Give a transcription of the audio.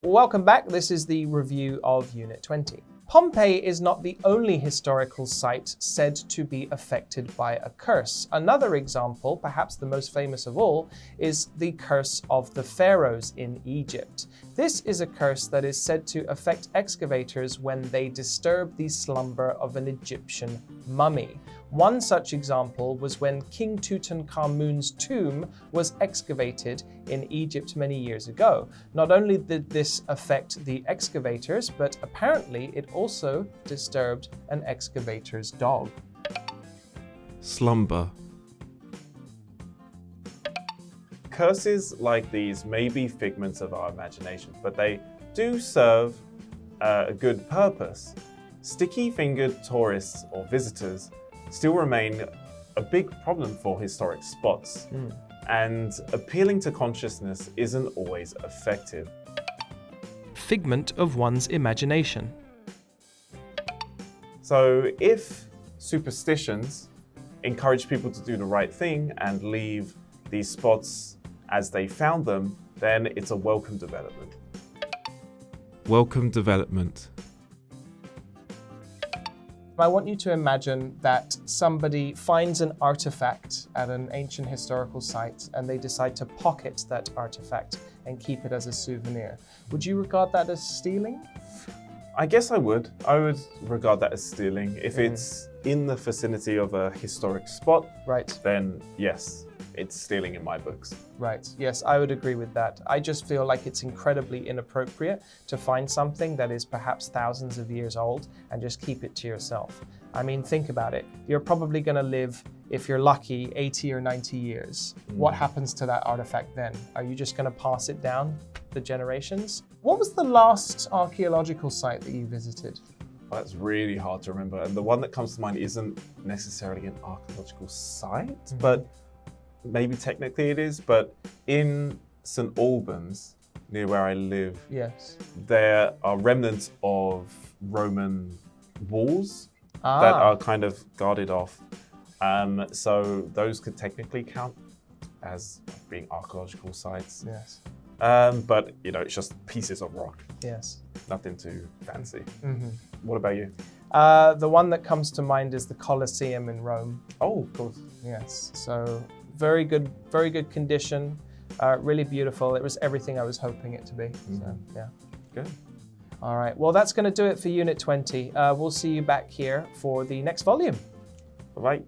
Welcome back. This is the review of Unit 20. Pompeii is not the only historical site said to be affected by a curse. Another example, perhaps the most famous of all, is the curse of the pharaohs in Egypt. This is a curse that is said to affect excavators when they disturb the slumber of an Egyptian mummy. One such example was when King Tutankhamun's tomb was excavated in Egypt many years ago. Not only did this affect the excavators, but apparently it also disturbed an excavator's dog. Slumber. Curses like these may be figments of our imagination, but they do serve a good purpose. Sticky-fingered tourists or visitors still remain a big problem for historic spots, and appealing to consciousness isn't always effective. Figment of one's imagination. So if superstitions encourage people to do the right thing and leave these spots as they found them, then it's a welcome development. Welcome development. I want you to imagine that somebody finds an artifact at an ancient historical site and they decide to pocket that artifact and keep it as a souvenir. Would you regard that as stealing? I guess I would. I would regard that as stealing. If it's in the vicinity of a historic spot, Right. then yes, it's stealing in my books. Right. Yes, I would agree with that. I just feel like it's incredibly inappropriate to find something that is perhaps thousands of years old and just keep it to yourself. I mean, think about it. You're probably going to live, if you're lucky, 80 or 90 years. What happens to that artifact then? Are you just going to pass it down the generations? What was the last archaeological site that you visited? That's really hard to remember. And the one that comes to mind isn't necessarily an archaeological site, but maybe technically it is. But in St. Albans, near where I live, Yes. there are remnants of Roman walls that are kind of guarded off. So those could technically count as being archaeological sites. Yes. But, you know, it's just pieces of rock. Yes. Nothing too fancy. What about you? The one that comes to mind is the Colosseum in Rome. Oh, of course. Yes. So very good condition. Really beautiful. It was everything I was hoping it to be. So, yeah. Good. All right. Well, that's going to do it for Unit 20. We'll see you back here for the next volume. Bye-bye.